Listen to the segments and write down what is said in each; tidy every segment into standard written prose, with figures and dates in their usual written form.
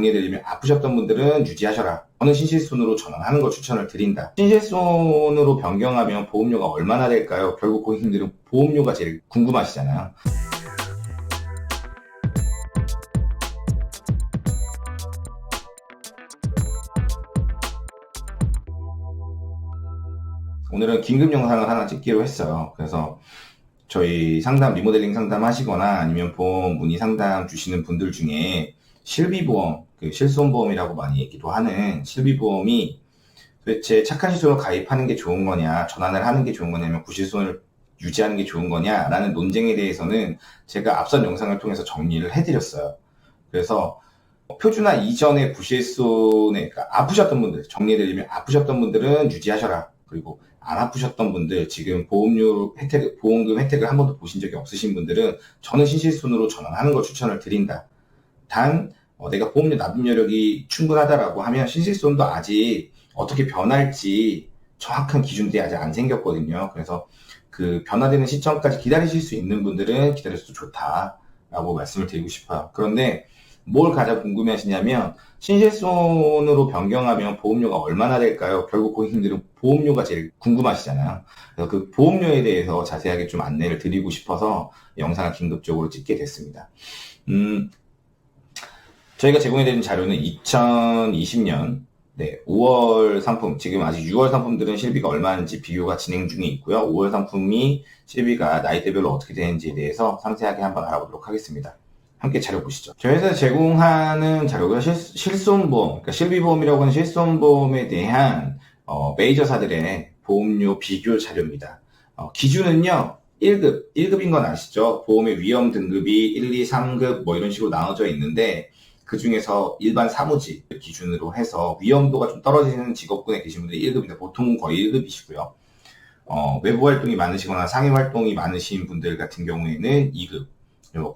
정리해드리면 아프셨던 분들은 유지하셔라. 저는 신실손으로 전환하는 걸 추천을 드린다. 신실손으로 변경하면 보험료가 얼마나 될까요? 결국 고객님들은 보험료가 제일 궁금하시잖아요. 오늘은 긴급 영상을 하나 찍기로 했어요. 그래서 저희 상담, 리모델링 상담 하시거나 아니면 보험 문의 상담 주시는 분들 중에 실비보험, 실손보험이라고 많이 얘기도 하는 실비보험이 도대체 착한 실손으로 가입하는 게 좋은 거냐, 전환을 하는 게 좋은 거냐면 구실손을 유지하는 게 좋은 거냐 라는 논쟁에 대해서는 제가 앞선 영상을 통해서 정리를 해드렸어요. 그래서 표준화 이전의 구실손에, 그러니까 아프셨던 분들, 정리해드리면 아프셨던 분들은 유지하셔라. 그리고 안 아프셨던 분들, 지금 보험료 혜택, 보험금 혜택을 한 번도 보신 적이 없으신 분들은 저는 신실손으로 전환하는 걸 추천을 드린다. 단, 내가 보험료 납입 여력이 충분하다라고 하면 신실손도 아직 어떻게 변할지 정확한 기준들이 아직 안 생겼거든요. 그래서 그 변화되는 시점까지 기다리실 수 있는 분들은 기다려도 좋다라고 말씀을 드리고 싶어요. 그런데 뭘 가장 궁금해 하시냐면 신실손으로 변경하면 보험료가 얼마나 될까요? 결국 고객님들은 보험료가 제일 궁금하시잖아요. 그래서 그 보험료에 대해서 자세하게 좀 안내를 드리고 싶어서 영상을 긴급적으로 찍게 됐습니다. 저희가 제공해드린 자료는 2020년 5월 상품, 지금 아직 6월 상품들은 실비가 얼마인지 비교가 진행 중에 있고요. 5월 상품이 실비가 나이대별로 어떻게 되는지에 대해서 상세하게 한번 알아보도록 하겠습니다. 함께 자료 보시죠. 저희 회사에서 제공하는 자료가 실손보험, 그러니까 실비보험이라고 하는 실손보험에 대한 메이저사들의 보험료 비교 자료입니다. 기준은요, 1급인 건 아시죠? 보험의 위험 등급이 1, 2, 3급 뭐 이런 식으로 나눠져 있는데 그 중에서 일반 사무직 기준으로 해서 위험도가 좀 떨어지는 직업군에 계신 분들이 1급인데 보통 거의 1급이시고요. 외부 활동이 많으시거나 상해 활동이 많으신 분들 같은 경우에는 2급.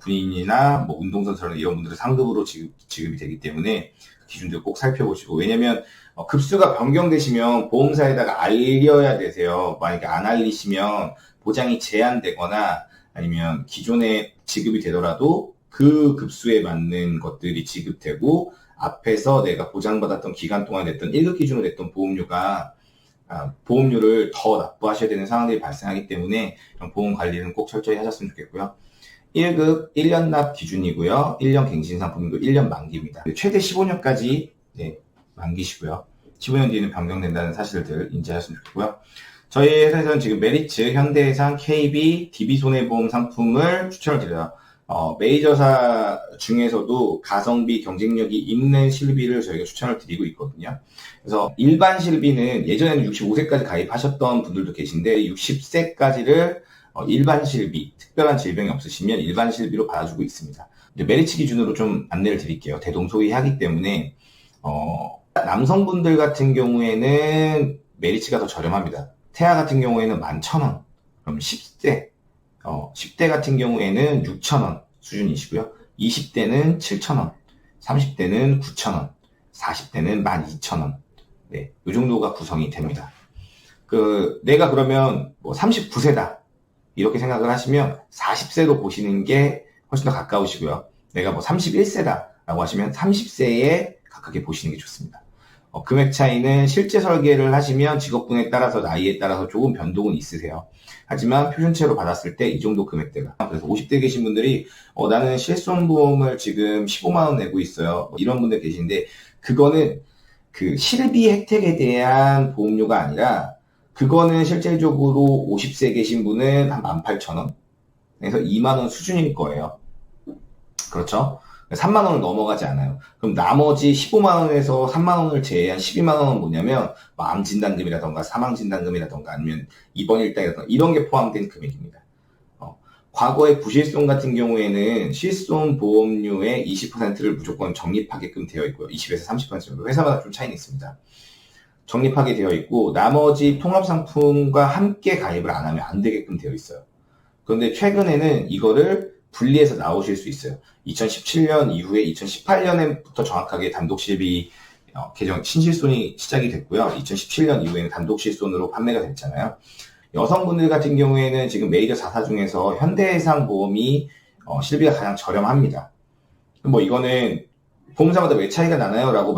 군인이나 뭐 운동선수나 이런 분들은 상급으로 지급이 되기 때문에 기준들 꼭 살펴보시고, 왜냐면 급수가 변경되시면 보험사에다가 알려야 되세요. 만약에 안 알리시면 보장이 제한되거나 아니면 기존에 지급이 되더라도 그 급수에 맞는 것들이 지급되고 앞에서 내가 보장받았던 기간 동안 냈던 1급 기준으로 냈던 보험료를 더 납부하셔야 되는 상황들이 발생하기 때문에 보험 관리는 꼭 철저히 하셨으면 좋겠고요. 1급 1년 납 기준이고요. 1년 갱신 상품이고 1년 만기입니다. 최대 15년까지 만기시고요. 15년 뒤에는 변경된다는 사실들 인지하셨으면 좋겠고요. 저희 회사에서는 지금 메리츠, 현대해상, KB, DB손해보험 상품을 추천을 드려요. 메이저사 중에서도 가성비, 경쟁력이 있는 실비를 저희가 추천을 드리고 있거든요. 그래서 일반 실비는 예전에는 65세까지 가입하셨던 분들도 계신데 60세까지를 일반 실비, 특별한 질병이 없으시면 일반 실비로 받아주고 있습니다. 이제 메리츠 기준으로 좀 안내를 드릴게요. 대동소이하기 때문에 남성분들 같은 경우에는 메리츠가 더 저렴합니다. 태아 같은 경우에는 11,000원, 그럼 10대 같은 경우에는 6,000원 수준이시고요. 20대는 7,000원, 30대는 9,000원, 40대는 12,000원. 네, 이 정도가 구성이 됩니다. 내가 그러면 뭐 39세다. 이렇게 생각을 하시면 40세로 보시는 게 훨씬 더 가까우시고요. 내가 뭐 31세다라고 하시면 30세에 가깝게 보시는 게 좋습니다. 금액 차이는 실제 설계를 하시면 직업군에 따라서 나이에 따라서 조금 변동은 있으세요. 하지만 표준체로 받았을 때 이 정도 금액대가. 그래서 50대 계신 분들이 나는 실손보험을 지금 15만원 내고 있어요. 이런 분들 계신데 그거는 그 실비 혜택에 대한 보험료가 아니라 그거는 실질적으로 50세 계신 분은 한 18,000원 그래서 2만원 수준일 거예요. 그렇죠? 3만원을 넘어가지 않아요. 그럼 나머지 15만원에서 3만원을 제외한 12만원은 뭐냐면 암진단금이라던가 사망진단금이라던가 아니면 입원일당이라던가 이런 게 포함된 금액입니다. 과거에 부실손 같은 경우에는 실손 보험료의 20%를 무조건 적립하게끔 되어 있고요. 20에서 30% 정도. 회사마다 좀 차이는 있습니다. 적립하게 되어 있고 나머지 통합상품과 함께 가입을 안 하면 안 되게끔 되어 있어요. 그런데 최근에는 이거를 분리해서 나오실 수 있어요. 2017년 이후에 2018년부터 정확하게 단독실비 개정 신실손이 시작이 됐고요. 2017년 이후에는 단독실손으로 판매가 됐잖아요. 여성분들 같은 경우에는 지금 메이저 4사 중에서 현대해상 보험이 실비가 가장 저렴합니다. 뭐 이거는 보험사마다 왜 차이가 나나요? 라고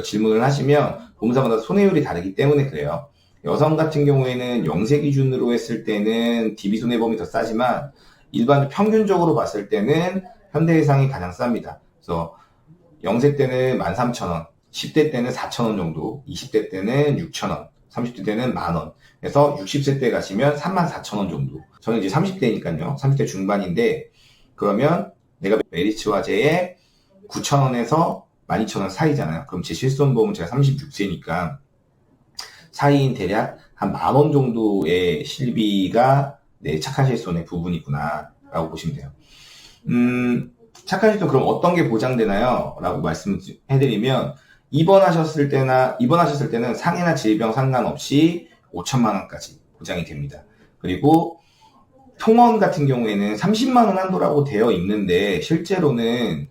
질문을 하시면 보험사마다 손해율이 다르기 때문에 그래요. 여성 같은 경우에는 영세 기준으로 했을 때는 DB 손해보험이 더 싸지만 일반 평균적으로 봤을 때는 현대해상이 가장 쌉니다. 그래서 영세 때는 13,000원, 10대 때는 4,000원 정도, 20대 때는 6,000원, 30대 때는 만원. 그래서 60세 때 가시면 34,000원 정도. 저는 이제 30대니까요. 30대 중반인데 그러면 내가 메리츠 화재에 9,000원에서 12,000원 사이잖아요. 그럼 제 실손보험은 제가 36세니까 사이인 대략 한 만원 정도의 실비가 내 착한 실손의 부분이구나 라고 보시면 돼요. 착한 실손 그럼 어떤 게 보장되나요? 라고 말씀해드리면 입원하셨을 때는 상해나 질병 상관없이 5천만 원까지 보장이 됩니다. 그리고 통원 같은 경우에는 30만 원 한도라고 되어 있는데 실제로는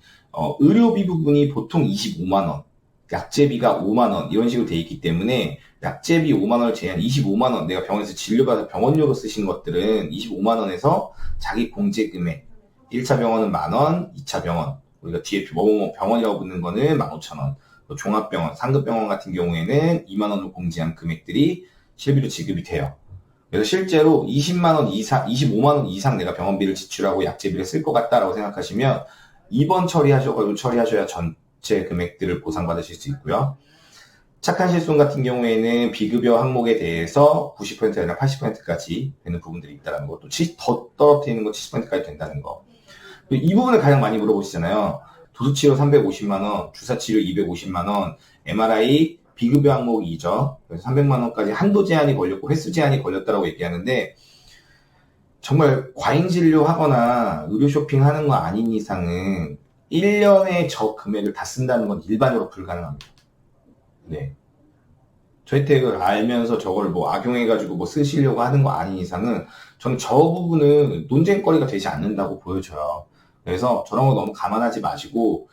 의료비 부분이 보통 25만 원, 약제비가 5만 원 이런 식으로 되어 있기 때문에 약제비 5만 원을 제한 25만 원 내가 병원에서 진료받아 병원료로 쓰신 것들은 25만 원에서 자기 공제 금액 1차 병원은 만원, 2차 병원 우리가 뒤에 뭐뭐 병원이라고 붙는 거는 15,000원 종합병원, 상급병원 같은 경우에는 2만 원으로 공제한 금액들이 실비로 지급이 돼요. 그래서 실제로 20만 원 이상, 25만 원 이상 내가 병원비를 지출하고 약제비를 쓸 것 같다라고 생각하시면 입원 처리하셔야 전체 금액들을 보상받으실 수 있고요. 착한 실손 같은 경우에는 비급여 항목에 대해서 90%가 아니라 80%까지 되는 부분들이 있다는 거, 또 더 떨어뜨리는 거 70%까지 된다는 거. 이 부분을 가장 많이 물어보시잖아요. 도수치료 350만원, 주사치료 250만원, MRI 비급여 항목이죠. 그래서 300만원까지 한도 제한이 걸렸고 횟수 제한이 걸렸다고 얘기하는데 정말 과잉 진료하거나 의료 쇼핑하는 거 아닌 이상은 1년에 저 금액을 다 쓴다는 건 일반적으로 불가능합니다. 네. 저 혜택을 알면서 저걸 뭐 악용해가지고 뭐 쓰시려고 하는 거 아닌 이상은 저는 저 부분은 논쟁거리가 되지 않는다고 보여져요. 그래서 저런 거 너무 감안하지 마시고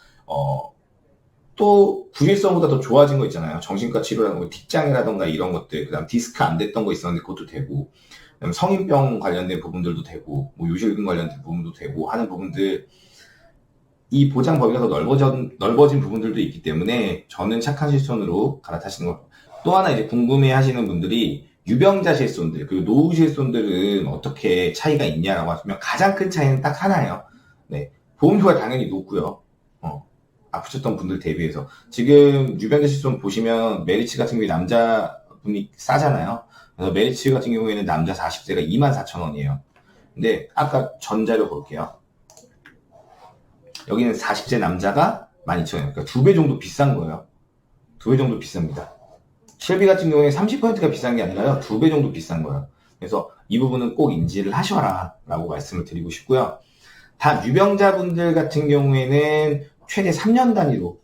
또 구일성보다 더 좋아진 거 있잖아요. 정신과 치료라든가 뒷장이라든가 이런 것들, 그다음 디스크 안 됐던 거 있었는데 그것도 되고, 그다음 성인병 관련된 부분들도 되고, 뭐 요실금 관련된 부분도 되고 하는 부분들, 이 보장 범위가 더 넓어진 부분들도 있기 때문에 저는 착한 실손으로 갈아타시는 거. 또 하나 이제 궁금해하시는 분들이 유병자 실손들 그리고 노후 실손들은 어떻게 차이가 있냐라고 하시면 가장 큰 차이는 딱 하나예요. 네, 보험료가 당연히 높고요. 아프셨던 분들 대비해서 지금 유병자 실손 보시면 메리츠 같은 경우에 남자분이 싸잖아요. 그래서 메리츠 같은 경우에는 남자 40세가 24,000원이에요. 근데 아까 전자료 볼게요. 여기는 40세 남자가 12,000원. 그러니까 2배 정도 비싼 거예요. 2배 정도 비쌉니다. 실비 같은 경우에 30%가 비싼 게 아니라요. 2배 정도 비싼 거예요. 그래서 이 부분은 꼭 인지를 하셔라 라고 말씀을 드리고 싶고요. 다 유병자분들 같은 경우에는 최대 3년 단위로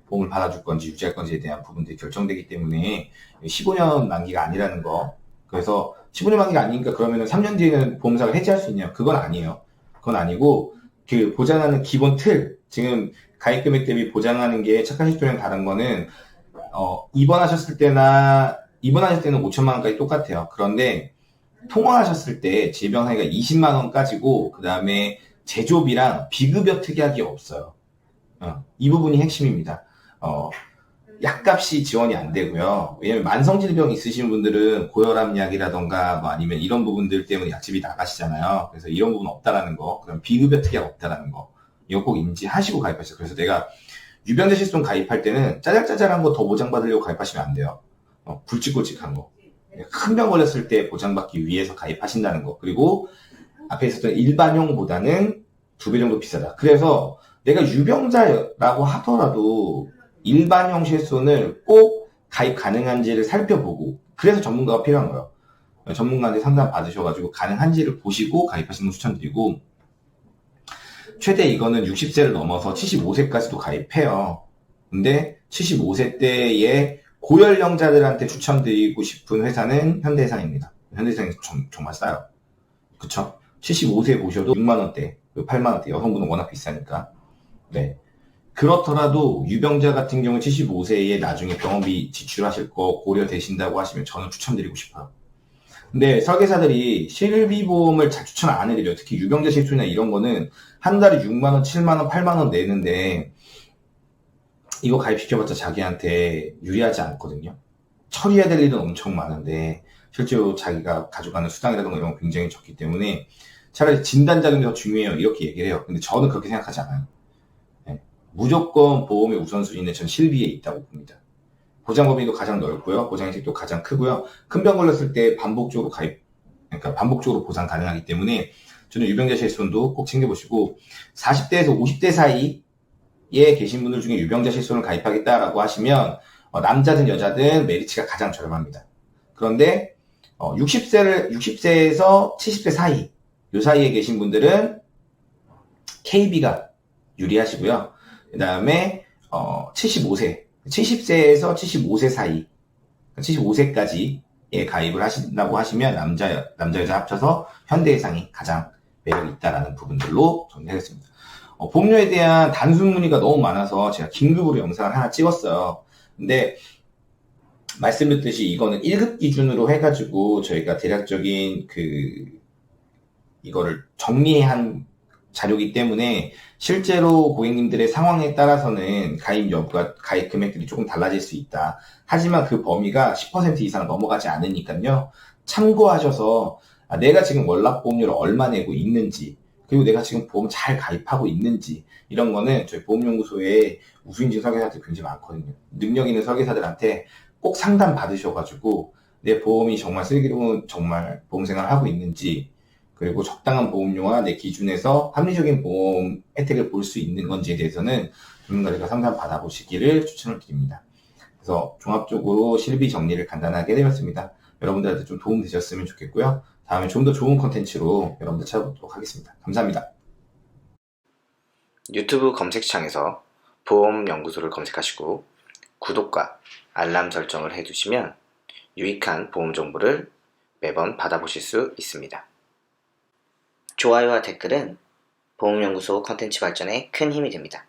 보험을 받아줄 건지 유지할 건지에 대한 부분들이 결정되기 때문에 15년 만기가 아니라는 거. 그래서 15년 만기가 아니니까 그러면 3년 뒤에는 보험사가 해지할 수 있냐? 그건 아니에요. 그건 아니고 그 보장하는 기본 틀, 지금 가입 금액 대비 보장하는 게 착한 실손이랑 다른 거는 입원하셨을 때는 5천만 원까지 똑같아요. 그런데 통원하셨을 때 질병 사유가 20만 원까지고 그 다음에 제조비랑 비급여 특약이 없어요. 이 부분이 핵심입니다. 약값이 지원이 안 되고요. 왜냐면 만성질병 있으신 분들은 고혈압약이라던가 뭐 아니면 이런 부분들 때문에 약집이 나가시잖아요. 그래서 이런 부분 없다라는 거, 그럼 비급여 특약 없다라는 거, 이거 꼭 인지하시고 가입하세요. 그래서 내가 유병자 실손 가입할 때는 짜잘짜잘한 거 더 보장받으려고 가입하시면 안 돼요. 굵직굵직한 거. 큰 병 걸렸을 때 보장받기 위해서 가입하신다는 거. 그리고 앞에 있었던 일반용보다는 2배 정도 비싸다. 그래서 내가 유병자라고 하더라도 일반형 실손을 꼭 가입 가능한지를 살펴보고, 그래서 전문가가 필요한 거예요. 전문가한테 상담 받으셔가지고 가능한지를 보시고 가입하시는 거 추천드리고, 최대 이거는 60세를 넘어서 75세까지도 가입해요. 근데 75세 때에 고연령자들한테 추천드리고 싶은 회사는 현대해상입니다. 현대해상이 정말 싸요. 그쵸? 75세 보셔도 6만원대, 8만원대, 여성분은 워낙 비싸니까. 네. 그렇더라도 유병자 같은 경우 75세에 나중에 병원비 지출하실 거 고려되신다고 하시면 저는 추천드리고 싶어요. 근데 설계사들이 실비보험을 잘 추천 안 해드려요. 특히 유병자 실손이나 이런 거는 한 달에 6만원, 7만원, 8만원 내는데 이거 가입시켜봤자 자기한테 유리하지 않거든요. 처리해야 될 일은 엄청 많은데 실제로 자기가 가져가는 수당이라든가 이런 거 굉장히 적기 때문에 차라리 진단자금이 더 중요해요. 이렇게 얘기를 해요. 근데 저는 그렇게 생각하지 않아요. 네. 무조건 보험의 우선순위는 전 실비에 있다고 봅니다. 보장 범위도 가장 넓고요. 보장 혜택도 가장 크고요. 큰 병 걸렸을 때 반복적으로 그러니까 반복적으로 보상 가능하기 때문에 저는 유병자 실손도 꼭 챙겨보시고 40대에서 50대 사이에 계신 분들 중에 유병자 실손을 가입하겠다라고 하시면 남자든 여자든 메리츠가 가장 저렴합니다. 그런데 60세에서 70세 사이 요 사이에 계신 분들은 KB가 유리하시고요. 그 다음에 70세에서 75세 사이 75세까지에 가입을 하신다고 하시면 남자 여자 합쳐서 현대해상이 가장 매력이 있다라는 부분들로 정리하겠습니다. 보험료에 대한 단순 문의가 너무 많아서 제가 긴급으로 영상을 하나 찍었어요. 근데 말씀드렸듯이 이거는 1급 기준으로 해가지고 저희가 대략적인 이거를 정리한 자료이기 때문에 실제로 고객님들의 상황에 따라서는 가입 여부가 가입 금액들이 조금 달라질 수 있다. 하지만 그 범위가 10% 이상 넘어가지 않으니까요. 참고하셔서 내가 지금 월납보험료를 얼마 내고 있는지 그리고 내가 지금 보험 잘 가입하고 있는지 이런 거는 저희 보험연구소에 우수인증 설계사들 굉장히 많거든요. 능력 있는 설계사들한테 꼭 상담 받으셔가지고 내 보험이 정말 슬기로운 정말 보험 생활을 하고 있는지 그리고 적당한 보험료와 내 기준에서 합리적인 보험 혜택을 볼 수 있는 건지에 대해서는 전문가들과 상담 받아보시기를 추천을 드립니다. 그래서 종합적으로 실비 정리를 간단하게 해드렸습니다. 여러분들한테 좀 도움 되셨으면 좋겠고요. 다음에 좀 더 좋은 컨텐츠로 여러분들 찾아보도록 하겠습니다. 감사합니다. 유튜브 검색창에서 보험연구소를 검색하시고 구독과 알람 설정을 해두시면 유익한 보험 정보를 매번 받아보실 수 있습니다. 좋아요와 댓글은 보험연구소 컨텐츠 발전에 큰 힘이 됩니다.